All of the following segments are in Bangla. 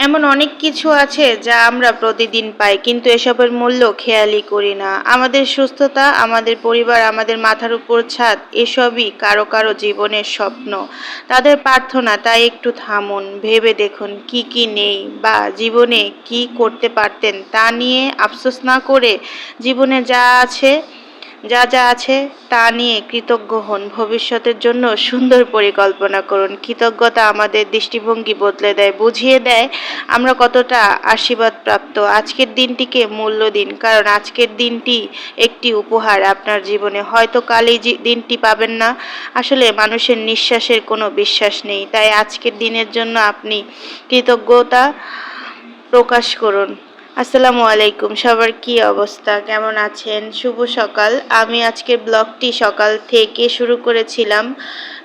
এমন অনেক কিছু আছে যা আমরা প্রতিদিন পাই, কিন্তু এসবের মূল্য খেয়ালই করি না। আমাদের সুস্থতা, আমাদের পরিবার, আমাদের মাথার উপর ছাদ, এসবই কারো কারো জীবনের স্বপ্ন, তাদের প্রার্থনা। তাই একটু থামুন, ভেবে দেখুন কি কি নেই, বা জীবনে কি করতে পারতেন তা নিয়ে আফসোস না করে জীবনে যা আছে তা নিয়ে কৃতজ্ঞ হন। ভবিষ্যতের জন্য সুন্দর পরিকল্পনা করুন। কৃতজ্ঞতা আমাদের দৃষ্টিভঙ্গি বদলে দেয়, বুঝিয়ে দেয় আমরা কতটা আশীর্বাদ প্রাপ্ত। আজকের দিনটিকে মূল্য দিন, কারণ আজকের দিনটি একটি উপহার আপনার জীবনে। হয়তো কাল এই দিনটি পাবেন না। আসলে মানুষের নিঃশ্বাসের কোনো বিশ্বাস নেই, তাই আজকের দিনের জন্য আপনি কৃতজ্ঞতা প্রকাশ করুন। আসসালামু আলাইকুম, সবার কি অবস্থা, কেমন আছেন? শুভ সকাল। আমি আজকের ব্লগটি সকাল থেকে শুরু করেছিলাম।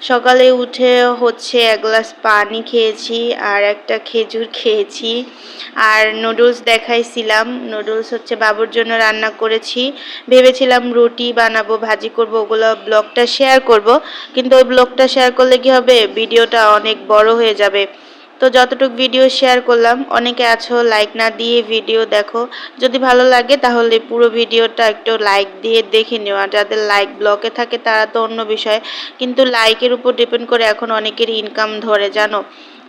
সকালে উঠে হচ্ছে এক গ্লাস পানি খেয়েছি আর একটা খেজুর খেয়েছি, আর নুডলস দেখাইছিলাম। নুডলস হচ্ছে বাবুর জন্য রান্না করেছি। ভেবেছিলাম রুটি বানাবো, ভাজি করব, ওগুলো ব্লগটা শেয়ার করব, কিন্তু ওই ব্লগটা শেয়ার করলে কি হবে, ভিডিওটা অনেক বড় হয়ে যাবে। তো যতটুকু ভিডিও শেয়ার করলাম, অনেকে আছো লাইক না দিয়ে ভিডিও দেখো। যদি ভালো লাগে তাহলে পুরো ভিডিওটা একটু লাইক দিয়ে দেখে নিও। আর যাদের লাইক ব্লকে থাকে তারা তো অন্য বিষয়, কিন্তু লাইকের উপর ডিপেন্ড করে এখন অনেকেরই ইনকাম ধরে, জানো।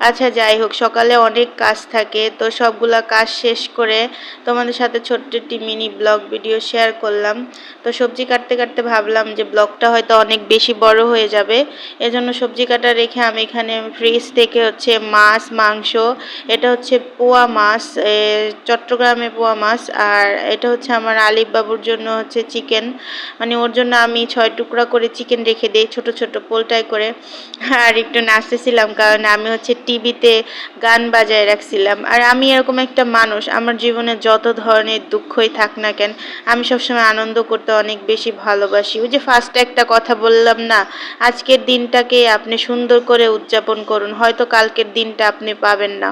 আচ্ছা, যাই হোক, সকালে অনেক কাজ থাকে, তো সবগুলা কাজ শেষ করে তোমাদের সাথে ছোট্ট একটি মিনি ব্লগ ভিডিও শেয়ার করলাম। তো সবজি কাটতে কাটতে ভাবলাম যে ব্লগটা হয়তো অনেক বেশি বড় হয়ে যাবে, এজন্য সবজি কাটা রেখে আমি এখানে ফ্রিজ থেকে হচ্ছে মাছ, মাংস, এটা হচ্ছে পোয়া মাছ, চট্টগ্রামে পোয়া মাছ, আর এটা হচ্ছে আমার আলিফ বাবুর জন্য হচ্ছে চিকেন। মানে ওর জন্য আমি 6 টুকরা করে চিকেন রেখে দিই, ছোট ছোট পোলটাই করে। আর একটু নাচতেছিলাম, কারণ আমি হচ্ছে টিভিতে গান বাজায় রাখছিলাম। আর আমি এরকম একটা মানুষ, আমার জীবনে যত ধরনের দুঃখই থাক না কেন, আমি সবসময় আনন্দ করতে অনেক বেশি ভালোবাসি। ওই যে ফার্স্টে একটা কথা বললাম না, আজকের দিনটাকে আপনি সুন্দর করে উদযাপন করুন, হয়তো কালকের দিনটা আপনি পাবেন না।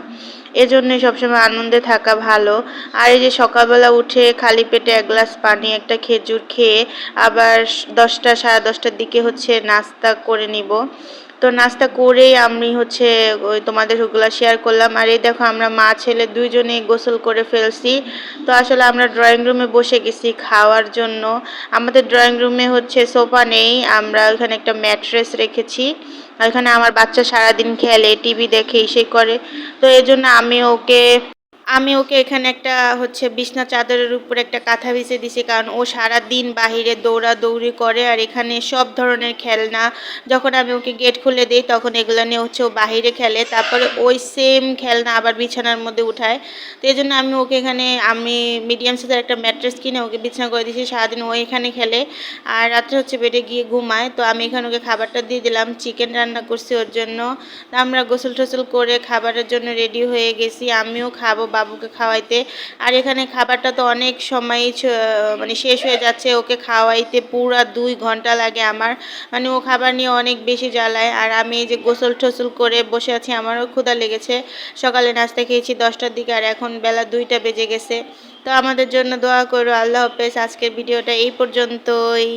এজন্যই সবসময় আনন্দে থাকা ভালো। আর এই যে সকালবেলা উঠে খালি পেটে এক গ্লাস পানি, একটা খেজুর খেয়ে আবার 10টা সাড়ে 10টার দিকে হচ্ছে নাস্তা করে নিব। তো নাস্তা করেই আমি হচ্ছে ওই তোমাদের ওগুলো শেয়ার করলাম। আর এই দেখো, আমরা মা ছেলে দুইজনেই গোসল করে ফেলছি। তো আসলে আমরা ড্রয়িং রুমে বসে গেছি খাওয়ার জন্য। আমাদের ড্রয়িং রুমে হচ্ছে সোফা নেই, আমরা ওখানে একটা ম্যাট্রেস রেখেছি। আর এখানে আমার বাচ্চা সারাদিন খেলে, টিভি দেখে, ইসে করে। তো এই জন্য আমি ওকে এখানে একটা হচ্ছে বিছনা চাদরের উপর একটা কাঁথা বিছিয়ে দিছি, কারণ ও সারা দিন বাহিরে দৌড়াদৌড়ি করে। আর এখানে সব ধরনের খেলনা, যখন আমি ওকে গেট খুলে দিই তখন এগুলো নিয়ে হচ্ছে ও বাহিরে খেলে, তারপরে ওই সেম খেলনা আবার বিছানার মধ্যে উঠায়। তো এই জন্য আমি মিডিয়াম সাইজের একটা ম্যাট্রেস কিনে ওকে বিছানা করে দিয়েছি, সারাদিন ও এখানে খেলে। আর রাত্রে হচ্ছে বেডে গিয়ে ঘুমায়। তো আমি এখানে ওকে খাবারটা দিয়ে দিলাম, চিকেন রান্না করছি ওর জন্য। তা আমরা গোসল টোসল করে খাবারের জন্য রেডি হয়ে গেছি, আমিও খাবো বাবুকে খাওয়াইতে। আর এখানে খাবারটা তো অনেক সময় মানে শেষ হয়ে যাচ্ছে, ওকে খাওয়াইতে পুরা 2 ঘন্টা লাগে আমার। মানে ও খাবার নিয়ে অনেক বেশি জ্বালায়। আর আমি এই যে গোসল টোসল করে বসে আছি, আমারও ক্ষুধা লেগেছে। সকালে নাস্তা খেয়েছি 10টার দিকে, আর এখন বেলা 2টা বেজে গেছে। তো আমাদের জন্য দোয়া করো। আল্লাহ হাফেজ। আজকের ভিডিওটা এই পর্যন্তই।